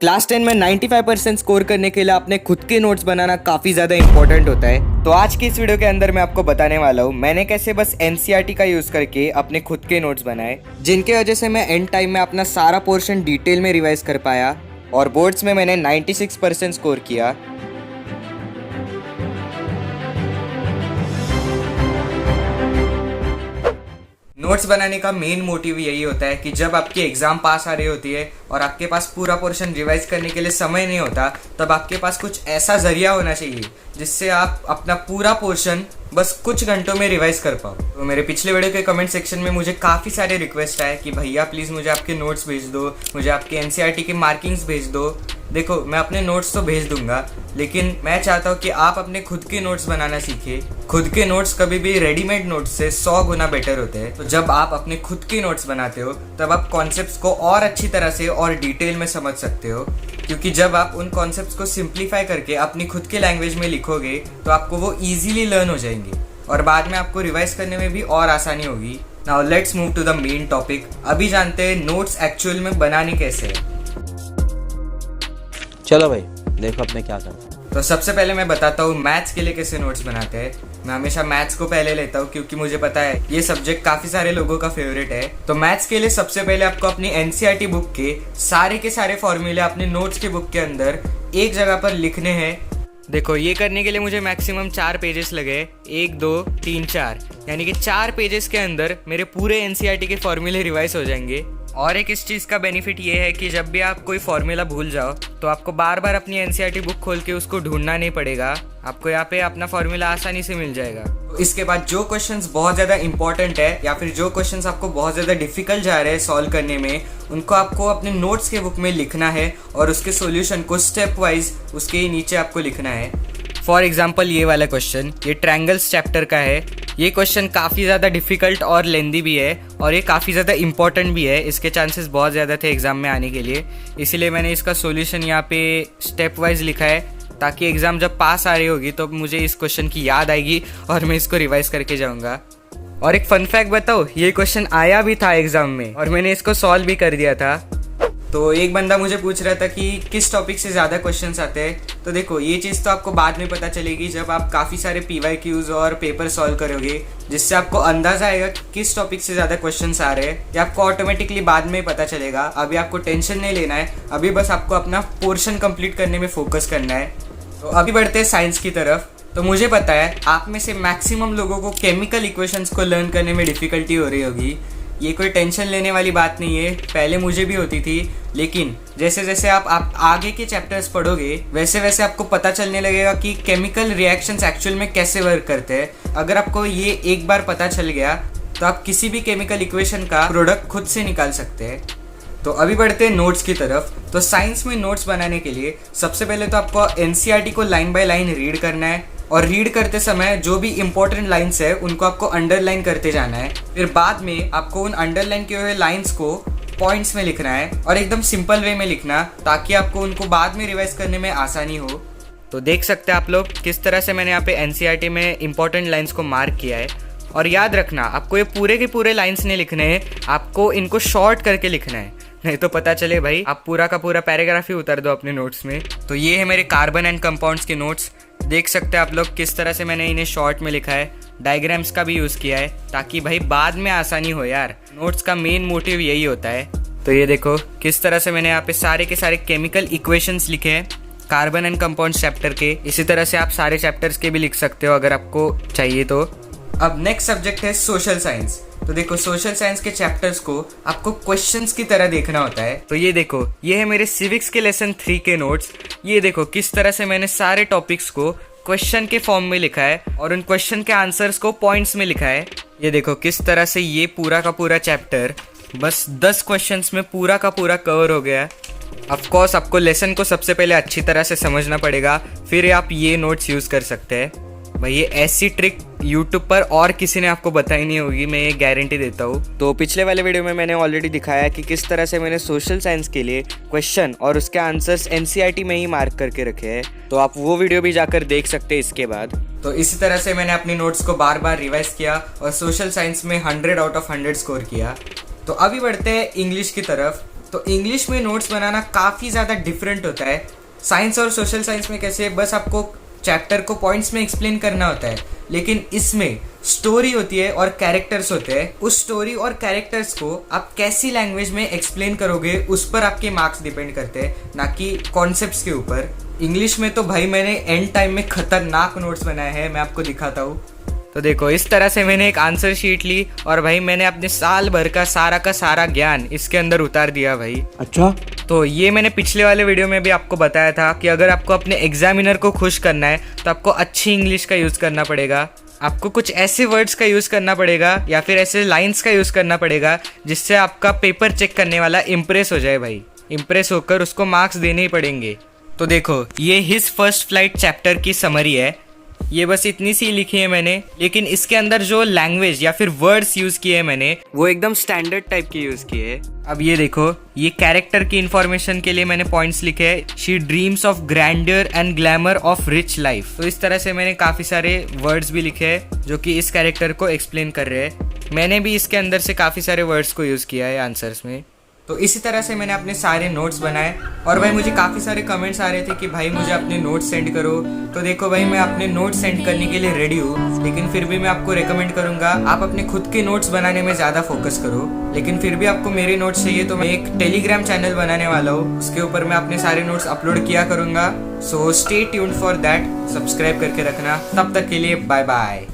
Class 10 में 95% score करने के लिए अपने खुद के नोट्स बनाना काफ़ी ज़्यादा इंपॉर्टेंट होता है। तो आज की इस वीडियो के अंदर मैं आपको बताने वाला हूँ मैंने कैसे बस एनसीईआरटी का यूज़ करके अपने खुद के नोट्स बनाए, जिनके वजह से मैं एंड टाइम में अपना सारा पोर्शन डिटेल में रिवाइज कर पाया और बोर्ड्स में मैंने 96% स्कोर किया। नोट्स बनाने का मेन मोटिव यही होता है कि जब आपकी एग्जाम पास आ रही होती है और आपके पास पूरा पोर्शन रिवाइज करने के लिए समय नहीं होता, तब आपके पास कुछ ऐसा जरिया होना चाहिए जिससे आप अपना पूरा पोर्शन बस कुछ घंटों में रिवाइज कर पाओ। तो मेरे पिछले वीडियो के कमेंट सेक्शन में मुझे काफ़ी सारे रिक्वेस्ट आए कि भैया प्लीज़ मुझे आपके नोट्स भेज दो, मुझे आपके एनसीईआरटी की मार्किंग्स भेज दो। देखो, मैं अपने नोट्स तो भेज दूंगा, लेकिन मैं चाहता हूँ कि आप अपने खुद के नोट्स बनाना सीखिए। खुद के नोट्स कभी भी रेडीमेड नोट्स से 100 गुना बेटर होते हैं। तो जब आप अपने खुद के नोट्स बनाते हो तब आप कॉन्सेप्ट्स को और अच्छी तरह से और डिटेल में समझ सकते हो, क्योंकि जब आप उन कॉन्सेप्ट्स को सिंप्लीफाई करके अपनी खुद के लैंग्वेज में लिखोगे तो आपको वो ईजिली लर्न हो जाएंगे और बाद में आपको रिवाइज करने में भी और आसानी होगी। Now let's move to the main topic. अभी जानते हैं नोट्स एक्चुअल में बनाने कैसे है। चलो भाई, देखो अब मैं क्या करता हूँ। तो सबसे पहले मैं बताता हूँ मैथ्स के लिए कैसे नोट्स बनाते हैं। मैं हमेशा मैथ्स को पहले लेता हूँ क्योंकि मुझे पता है ये सब्जेक्ट काफ़ी सारे लोगों का फेवरेट है। तो मैथ्स के लिए सबसे पहले आपको अपनी एनसीईआरटी बुक के सारे फॉर्मूले अपने नोट्स के बुक के अंदर एक जगह पर लिखने हैं। देखो, ये करने के लिए मुझे मैक्सिमम 4 पेजेस लगे, 1 2 3 4, यानी कि 4 पेजेस के अंदर मेरे पूरे एनसीईआरटी के फॉर्मूले रिवाइज हो जाएंगे। और एक इस चीज़ का बेनिफिट ये है कि जब भी आप कोई फॉर्मूला भूल जाओ तो आपको बार बार अपनी एनसीईआरटी बुक खोल के उसको ढूंढना नहीं पड़ेगा, आपको यहाँ पे अपना फॉर्मूला आसानी से मिल जाएगा। तो इसके बाद जो क्वेश्चंस बहुत ज़्यादा इंपॉर्टेंट है या फिर जो क्वेश्चंस आपको बहुत ज़्यादा डिफिकल्ट जा रहे हैं सॉल्व करने में, उनको आपको अपने नोट्स के बुक में लिखना है और उसके सोल्यूशन को स्टेप वाइज उसके ही नीचे आपको लिखना है। फॉर एग्जाम्पल ये वाला क्वेश्चन, ये ट्रायंगल्स चैप्टर का है। ये क्वेश्चन काफ़ी ज़्यादा डिफिकल्ट और लेंदी भी है और ये काफ़ी ज़्यादा इंपॉर्टेंट भी है। इसके चांसेस बहुत ज़्यादा थे एग्ज़ाम में आने के लिए, इसीलिए मैंने इसका सॉल्यूशन यहाँ पे स्टेप वाइज लिखा है, ताकि एग्ज़ाम जब पास आ रही होगी तो मुझे इस क्वेश्चन की याद आएगी और मैं इसको रिवाइज करके जाऊँगा। और एक फन फैक्ट बताओ, ये क्वेश्चन आया भी था एग्ज़ाम में और मैंने इसको सॉल्व भी कर दिया था। तो एक बंदा मुझे पूछ रहा था कि किस टॉपिक से ज़्यादा क्वेश्चंस आते हैं। तो देखो, ये चीज़ तो आपको बाद में पता चलेगी जब आप काफ़ी सारे पीवाईक्यूज और पेपर सॉल्व करोगे, जिससे आपको अंदाज़ा आएगा कि किस टॉपिक से ज़्यादा क्वेश्चंस आ रहे हैं। ये आपको ऑटोमेटिकली बाद में पता चलेगा। अभी आपको टेंशन नहीं लेना है, अभी बस आपको अपना पोर्शन कंप्लीट करने में फोकस करना है। तो अभी बढ़ते हैं साइंस की तरफ। तो मुझे पता है आप में से मैक्सिमम लोगों को केमिकल इक्वेशंस को लर्न करने में डिफ़िकल्टी हो रही होगी। ये कोई टेंशन लेने वाली बात नहीं है, पहले मुझे भी होती थी, लेकिन जैसे जैसे आप आगे के चैप्टर्स पढ़ोगे वैसे वैसे आपको पता चलने लगेगा कि केमिकल रिएक्शंस एक्चुअल में कैसे वर्क करते हैं। अगर आपको ये एक बार पता चल गया तो आप किसी भी केमिकल इक्वेशन का प्रोडक्ट खुद से निकाल सकते हैं। तो अभी बढ़ते हैं नोट्स की तरफ। तो साइंस में नोट्स बनाने के लिए सबसे पहले तो आपको एनसीईआरटी को लाइन बाय लाइन रीड करना है और रीड करते समय जो भी इंपॉर्टेंट लाइंस है उनको आपको अंडरलाइन करते जाना है। फिर बाद में आपको उन अंडरलाइन किए हुए लाइंस को पॉइंट्स में लिखना है और एकदम सिंपल वे में लिखना, ताकि आपको उनको बाद में रिवाइज करने में आसानी हो। तो देख सकते हैं आप लोग किस तरह से मैंने यहाँ पे एनसीईआरटी में इंपॉर्टेंट लाइंस को मार्क किया है। और याद रखना, आपको ये पूरे के पूरे लाइंस नहीं लिखने हैं, आपको इनको शॉर्ट करके लिखना है, नहीं तो पता चले भाई आप पूरा का पूरा पैराग्राफ ही उतार दो अपने नोट्स में। तो ये है मेरे कार्बन एंड कंपाउंड्स के नोट्स। देख सकते हैं आप लोग किस तरह से मैंने इन्हें शॉर्ट में लिखा है, डायग्राम्स का भी यूज़ किया है ताकि भाई बाद में आसानी हो। यार, नोट्स का मेन मोटिव यही होता है। तो ये देखो किस तरह से मैंने यहाँ पे सारे के सारे केमिकल इक्वेशंस लिखे हैं कार्बन एंड कंपाउंड्स चैप्टर के। इसी तरह से आप सारे चैप्टर्स के भी लिख सकते हो अगर आपको चाहिए तो। अब नेक्स्ट सब्जेक्ट है सोशल साइंस। तो देखो, सोशल साइंस के चैप्टर्स को आपको क्वेश्चंस की तरह देखना होता है। तो ये देखो, ये है मेरे सिविक्स के लेसन 3 के नोट्स। ये देखो किस तरह से मैंने सारे टॉपिक्स को क्वेश्चन के फॉर्म में लिखा है और उन क्वेश्चन के आंसर्स को पॉइंट्स में लिखा है। ये देखो किस तरह से ये पूरा का पूरा चैप्टर बस 10 क्वेश्चंस में पूरा का पूरा कवर हो गया। ऑफ कोर्स आपको लेसन को सबसे पहले अच्छी तरह से समझना पड़ेगा, फिर आप ये नोट्स यूज़ कर सकते हैं। भाई ये ऐसी ट्रिक यूट्यूब पर और किसी ने आपको बताई नहीं होगी, मैं ये गारंटी देता हूँ। तो पिछले वाले वीडियो में मैंने ऑलरेडी दिखाया कि किस तरह से मैंने सोशल साइंस के लिए क्वेश्चन और उसके आंसर्स एनसीईआरटी में ही मार्क करके रखे हैं, तो आप वो वीडियो भी जाकर देख सकते हैं इसके बाद। तो इसी तरह से मैंने अपनी नोट्स को बार बार रिवाइज किया और सोशल साइंस में 100 आउट ऑफ 100 स्कोर किया। तो अभी बढ़ते हैं इंग्लिश की तरफ। तो इंग्लिश में नोट्स बनाना काफ़ी ज़्यादा डिफरेंट होता है। साइंस और सोशल साइंस में कैसे बस आपको चैप्टर को पॉइंट्स में एक्सप्लेन करना होता है, लेकिन इसमें स्टोरी होती है और कैरेक्टर्स होते हैं। उस स्टोरी और कैरेक्टर्स को आप कैसी लैंग्वेज में एक्सप्लेन करोगे उस पर आपके मार्क्स डिपेंड करते हैं, ना कि कॉन्सेप्ट्स के ऊपर। इंग्लिश में तो भाई मैंने एंड टाइम में खतरनाक नोट्स बनाए हैं, मैं आपको दिखाता हूँ। तो देखो, इस तरह से मैंने एक आंसर शीट ली और भाई मैंने अपने साल भर का सारा ज्ञान इसके अंदर उतार दिया भाई। अच्छा, तो ये मैंने पिछले वाले वीडियो में भी आपको बताया था कि अगर आपको अपने एग्जामिनर को खुश करना है तो आपको अच्छी इंग्लिश का यूज़ करना पड़ेगा। आपको कुछ ऐसे वर्ड्स का यूज़ करना पड़ेगा या फिर ऐसे लाइंस का यूज़ करना पड़ेगा जिससे आपका पेपर चेक करने वाला इम्प्रेस हो जाए भाई। इम्प्रेस होकर उसको मार्क्स देने ही पड़ेंगे। तो देखो, ये हिज फर्स्ट फ्लाइट चैप्टर की समरी है। ये बस इतनी सी लिखी है मैंने, लेकिन इसके अंदर जो लैंग्वेज या फिर वर्ड्स यूज़ किए हैं मैंने वो एकदम स्टैंडर्ड टाइप के यूज़ किए हैं। अब ये देखो, ये कैरेक्टर की इन्फॉर्मेशन के लिए मैंने पॉइंट्स लिखे हैं। She dreams of grander and glamour of rich life. तो इस तरह से मैंने काफ़ी सारे वर्ड्स भी लिखे हैं जो कि इस कैरेक्टर को एक्सप्लेन कर रहे हैं। मैंने भी इसके अंदर से काफ़ी सारे वर्ड्स को यूज़ किया है आंसर्स में। तो इसी तरह से मैंने अपने सारे नोट्स बनाए और भाई मुझे काफ़ी सारे कमेंट्स आ रहे थे कि भाई मुझे अपने नोट्स सेंड करो। तो देखो भाई, मैं अपने नोट्स सेंड करने के लिए रेडी हूँ, लेकिन फिर भी मैं आपको रेकमेंड करूँगा आप अपने खुद के नोट्स बनाने में ज़्यादा फोकस करो। लेकिन फिर भी आपको मेरे नोट्स चाहिए तो मैं एक टेलीग्राम चैनल बनाने वाला हूँ, उसके ऊपर मैं अपने सारे नोट्स अपलोड किया करूँगा। So stay tuned for that, subscribe करके रखना। तब तक के लिए बाय बाय।